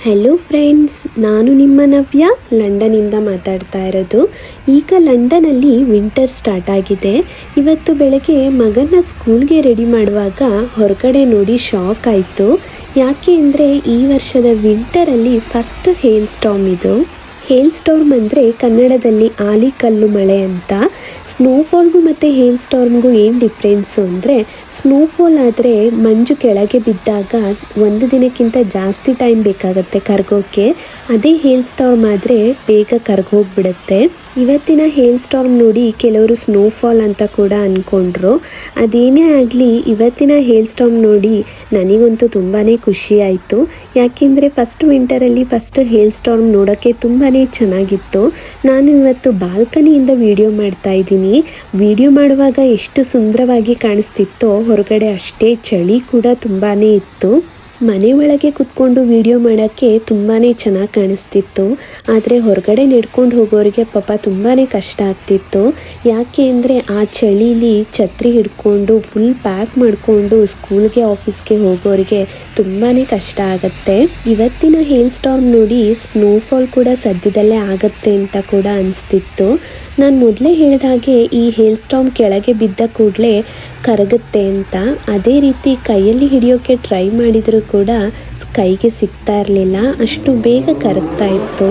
Hello friends, ನಾನು ನಿಮ್ಮ ನವ್ಯ ಲಂಡನಿಂದ ಮಾತಾಡ್ತಾ ಇರೋದು. ಈಗ ಲಂಡನಲ್ಲಿ ವಿಂಟರ್ ಸ್ಟಾರ್ಟ್ ಆಗಿದೆ. ಇವತ್ತು ಬೆಳಗ್ಗೆ ಮಗನ ಸ್ಕೂಲ್ಗೆ ರೆಡಿ ಮಾಡುವಾಗ ಹೊರಗಡೆ ನೋಡಿ ಶಾಕ್ ಆಯಿತು. ಯಾಕೆ ಅಂದರೆ ಈ ವರ್ಷದ ವಿಂಟರಲ್ಲಿ ಫಸ್ಟ್ ಹೇಲ್ ಸ್ಟಾರ್ಮ್ ಇದು. ಹೇಲ್ ಸ್ಟಾರ್ಮ್ ಅಂದರೆ ಕನ್ನಡದಲ್ಲಿ ಆಲಿಕಲ್ಲು ಮಳೆ ಅಂತ. ಸ್ನೋಫಾಲ್ಗೂ ಮತ್ತು ಹೇಲ್ ಸ್ಟಾರ್ಮ್ಗೂ ಏನು ಡಿಫ್ರೆನ್ಸು ಅಂದರೆ, ಸ್ನೋಫಾಲ್ ಆದರೆ ಮಂಜು ಕೆಳಗೆ ಬಿದ್ದಾಗ ಒಂದು ದಿನಕ್ಕಿಂತ ಜಾಸ್ತಿ ಟೈಮ್ ಬೇಕಾಗುತ್ತೆ ಕರಗೋಕ್ಕೆ. ಅದೇ ಹೇಲ್ ಸ್ಟಾರ್ಮ್ ಆದರೆ ಬೇಗ ಕರಗೋಗ್ಬಿಡುತ್ತೆ. ಇವತ್ತಿನ ಹೇಲ್ ಸ್ಟಾರ್ಮ್ ನೋಡಿ ಕೆಲವರು ಸ್ನೋಫಾಲ್ ಅಂತ ಕೂಡ ಅಂದ್ಕೊಂಡ್ರು. ಅದೇನೇ ಆಗಲಿ, ಇವತ್ತಿನ ಹೇಲ್ ಸ್ಟಾರ್ಮ್ ನೋಡಿ ನನಗಂತೂ ತುಂಬಾ ಖುಷಿ ಆಯಿತು. ಯಾಕೆಂದರೆ ಫಸ್ಟ್ ವಿಂಟರಲ್ಲಿ ಫಸ್ಟ್ ಹೇಲ್ ಸ್ಟಾರ್ಮ್ ನೋಡೋಕ್ಕೆ ತುಂಬಾ ಚೆನ್ನಾಗಿತ್ತು. ನಾನು ಇವತ್ತು ಬಾಲ್ಕನಿಯಿಂದ ವಿಡಿಯೋ ಮಾಡ್ತಾ ಇದ್ದೀನಿ. ವಿಡಿಯೋ ಮಾಡುವಾಗ ಎಷ್ಟು ಸುಂದರವಾಗಿ ಕಾಣಿಸ್ತಿತ್ತೋ, ಹೊರಗಡೆ ಅಷ್ಟೇ ಚಳಿ ಕೂಡ ತುಂಬಾ ಇತ್ತು. ಮನೆ ಒಳಗೆ ಕೂತ್ಕೊಂಡು ವಿಡಿಯೋ ಮಾಡೋಕ್ಕೆ ತುಂಬಾ ಚೆನ್ನಾಗಿ ಕಾಣಿಸ್ತಿತ್ತು. ಆದರೆ ಹೊರಗಡೆ ನಡ್ಕೊಂಡು ಹೋಗೋರಿಗೆ ಪಾಪ ತುಂಬಾ ಕಷ್ಟ ಆಗ್ತಿತ್ತು. ಯಾಕೆ ಅಂದರೆ ಆ ಚಳೀಲಿ ಛತ್ರಿ ಹಿಡ್ಕೊಂಡು ಫುಲ್ ಪ್ಯಾಕ್ ಮಾಡಿಕೊಂಡು ಸ್ಕೂಲ್ಗೆ ಆಫೀಸ್ಗೆ ಹೋಗೋರಿಗೆ ತುಂಬಾ ಕಷ್ಟ ಆಗುತ್ತೆ. ಇವತ್ತಿನ ಹೇಲ್ ಸ್ಟಾರ್ಮ್ ನೋಡಿ ಸ್ನೋಫಾಲ್ ಕೂಡ ಸದ್ಯದಲ್ಲೇ ಆಗುತ್ತೆ ಅಂತ ಕೂಡ ಅನಿಸ್ತಿತ್ತು. ನಾನು ಮೊದಲೇ ಹೇಳಿದ ಹಾಗೆ ಈ ಹೇಲ್ ಸ್ಟಾರ್ಮ್ ಕೆಳಗೆ ಬಿದ್ದ ಕೂಡಲೇ ಕರಗುತ್ತೆ ಅಂತ. ಅದೇ ರೀತಿ ಕೈಯಲ್ಲಿ ಹಿಡಿಯೋಕ್ಕೆ ಟ್ರೈ ಮಾಡಿದರೂ ಕೂಡ ಕೈಗೆ ಸಿಗ್ತಾ ಇರಲಿಲ್ಲ, ಅಷ್ಟು ಬೇಗ ಕರಗ್ತಾ ಇತ್ತು.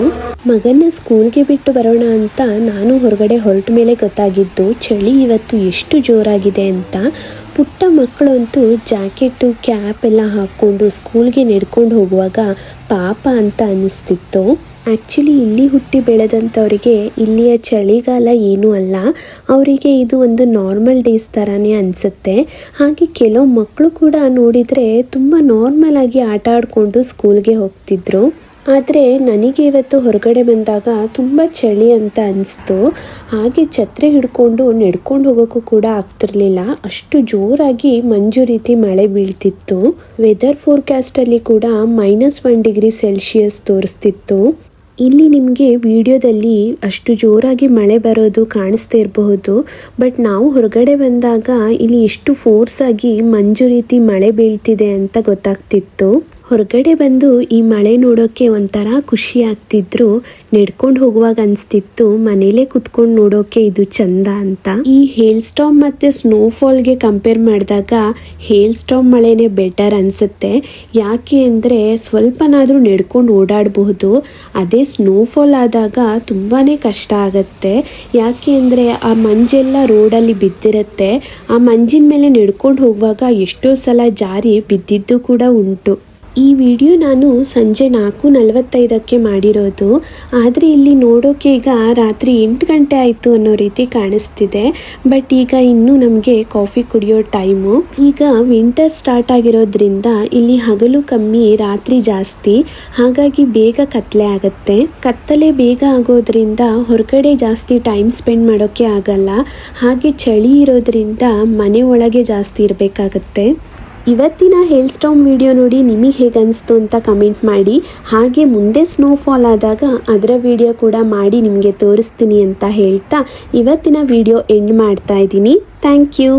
ಮಗನ ಸ್ಕೂಲ್ಗೆ ಬಿಟ್ಟು ಬರೋಣ ಅಂತ ನಾನು ಹೊರಗಡೆ ಹೊರಟ ಮೇಲೆ ಗೊತ್ತಾಗಿದ್ದು ಚಳಿ ಇವತ್ತು ಎಷ್ಟು ಜೋರಾಗಿದೆ ಅಂತ. ಪುಟ್ಟ ಮಕ್ಕಳಂತೂ ಜಾಕೆಟು ಕ್ಯಾಪ್ ಎಲ್ಲ ಹಾಕ್ಕೊಂಡು ಸ್ಕೂಲ್ಗೆ ನಡ್ಕೊಂಡು ಹೋಗುವಾಗ ಪಾಪ ಅಂತ ಅನ್ನಿಸ್ತಿತ್ತು. ಆ್ಯಕ್ಚುಲಿ ಇಲ್ಲಿ ಹುಟ್ಟಿ ಬೆಳೆದಂಥವರಿಗೆ ಇಲ್ಲಿಯ ಚಳಿಗಾಲ ಏನೂ ಅಲ್ಲ. ಅವರಿಗೆ ಇದು ಒಂದು ನಾರ್ಮಲ್ ಡೇಸ್ ಥರನೇ ಅನಿಸುತ್ತೆ. ಹಾಗೆ ಕೆಲವು ಮಕ್ಕಳು ಕೂಡ ನೋಡಿದರೆ ತುಂಬ ನಾರ್ಮಲ್ ಆಗಿ ಆಟ ಆಡಿಕೊಂಡು ಸ್ಕೂಲ್ಗೆ ಹೋಗ್ತಿದ್ರು. ಆದರೆ ನನಗೆ ಇವತ್ತು ಹೊರಗಡೆ ಬಂದಾಗ ತುಂಬ ಚಳಿ ಅಂತ ಅನಿಸ್ತು. ಹಾಗೆ ಛತ್ರಿ ಹಿಡ್ಕೊಂಡು ನಡ್ಕೊಂಡು ಹೋಗೋಕ್ಕೂ ಕೂಡ ಆಗ್ತಿರ್ಲಿಲ್ಲ, ಅಷ್ಟು ಜೋರಾಗಿ ಮಂಜು ರೀತಿ ಮಳೆ ಬೀಳ್ತಿತ್ತು. ವೆದರ್ ಫೋರ್ಕಾಸ್ಟಲ್ಲಿ ಕೂಡ -1 ಡಿಗ್ರಿ ಸೆಲ್ಸಿಯಸ್ ತೋರಿಸ್ತಿತ್ತು. ಇಲ್ಲಿ ನಿಮಗೆ ವಿಡಿಯೋದಲ್ಲಿ ಅಷ್ಟು ಜೋರಾಗಿ ಮಳೆ ಬರೋದು ಕಾಣಿಸ್ತಾ ಇರಬಹುದು, ಬಟ್ ನಾವು ಹೊರಗಡೆ ಬಂದಾಗ ಇಲ್ಲಿ ಎಷ್ಟು ಫೋರ್ಸ್ ಆಗಿ ಮಂಜು ರೀತಿ ಮಳೆ ಬೀಳ್ತಿದೆ ಅಂತ ಗೊತ್ತಾಗ್ತಿತ್ತು. ಹೊರಗಡೆ ಬಂದು ಈ ಮಳೆ ನೋಡೋಕ್ಕೆ ಒಂಥರ ಖುಷಿ ಆಗ್ತಿದ್ರು. ನಡ್ಕೊಂಡು ಹೋಗುವಾಗ ಅನಿಸ್ತಿತ್ತು ಮನೇಲೇ ಕುತ್ಕೊಂಡು ನೋಡೋಕ್ಕೆ ಇದು ಚಂದ ಅಂತ. ಈ ಹೇಲ್ ಸ್ಟಾರ್ಮ್ ಮತ್ತು ಸ್ನೋಫಾಲ್ಗೆ ಕಂಪೇರ್ ಮಾಡಿದಾಗ ಹೇಲ್ ಸ್ಟಾರ್ಮ್ ಮಳೆನೇ ಬೆಟರ್ ಅನಿಸುತ್ತೆ. ಯಾಕೆ ಅಂದರೆ ಸ್ವಲ್ಪನಾದರೂ ನಡ್ಕೊಂಡು ಓಡಾಡಬಹುದು. ಅದೇ ಸ್ನೋಫಾಲ್ ಆದಾಗ ತುಂಬಾ ಕಷ್ಟ ಆಗುತ್ತೆ. ಯಾಕೆ ಅಂದರೆ ಆ ಮಂಜೆಲ್ಲ ರೋಡಲ್ಲಿ ಬಿದ್ದಿರುತ್ತೆ. ಆ ಮಂಜಿನ ಮೇಲೆ ನಡ್ಕೊಂಡು ಹೋಗುವಾಗ ಎಷ್ಟೋ ಸಲ ಜಾರಿ ಬಿದ್ದಿದ್ದು ಕೂಡ ಉಂಟು. ಈ ವಿಡಿಯೋ ನಾನು ಸಂಜೆ 4:45ಕ್ಕೆ ಮಾಡಿರೋದು. ಆದರೆ ಇಲ್ಲಿ ನೋಡೋಕೆ ಈಗ ರಾತ್ರಿ 8 ಗಂಟೆ ಆಯಿತು ಅನ್ನೋ ರೀತಿ ಕಾಣಿಸ್ತಿದೆ. ಬಟ್ ಈಗ ಇನ್ನೂ ನಮಗೆ ಕಾಫಿ ಕುಡಿಯೋ ಟೈಮು. ಈಗ ವಿಂಟರ್ ಸ್ಟಾರ್ಟ್ ಆಗಿರೋದ್ರಿಂದ ಇಲ್ಲಿ ಹಗಲು ಕಮ್ಮಿ, ರಾತ್ರಿ ಜಾಸ್ತಿ. ಹಾಗಾಗಿ ಬೇಗ ಕತ್ತಲೆ ಆಗುತ್ತೆ. ಕತ್ತಲೆ ಬೇಗ ಆಗೋದ್ರಿಂದ ಹೊರಗಡೆ ಜಾಸ್ತಿ ಟೈಮ್ ಸ್ಪೆಂಡ್ ಮಾಡೋಕ್ಕೆ ಆಗಲ್ಲ. ಹಾಗೆ ಚಳಿ ಇರೋದ್ರಿಂದ ಮನೆ ಒಳಗೆ ಜಾಸ್ತಿ ಇರಬೇಕಾಗತ್ತೆ. ಇವತ್ತಿನ ಹೇಲ್ ಸ್ಟಾರ್ಮ್ ವಿಡಿಯೋ ನೋಡಿ ನಿಮಗೆ ಹೇಗೆ ಅನಿಸ್ತು ಅಂತ ಕಮೆಂಟ್ ಮಾಡಿ. ಹಾಗೆ ಮುಂದೆ ಸ್ನೋಫಾಲ್ ಆದಾಗ ಅದರ ವಿಡಿಯೋ ಕೂಡ ಮಾಡಿ ನಿಮಗೆ ತೋರಿಸ್ತೀನಿ ಅಂತ ಹೇಳ್ತಾ ಇವತ್ತಿನ ವಿಡಿಯೋ ಎಂಡ್ ಮಾಡ್ತಾ ಇದ್ದೀನಿ. Thank you.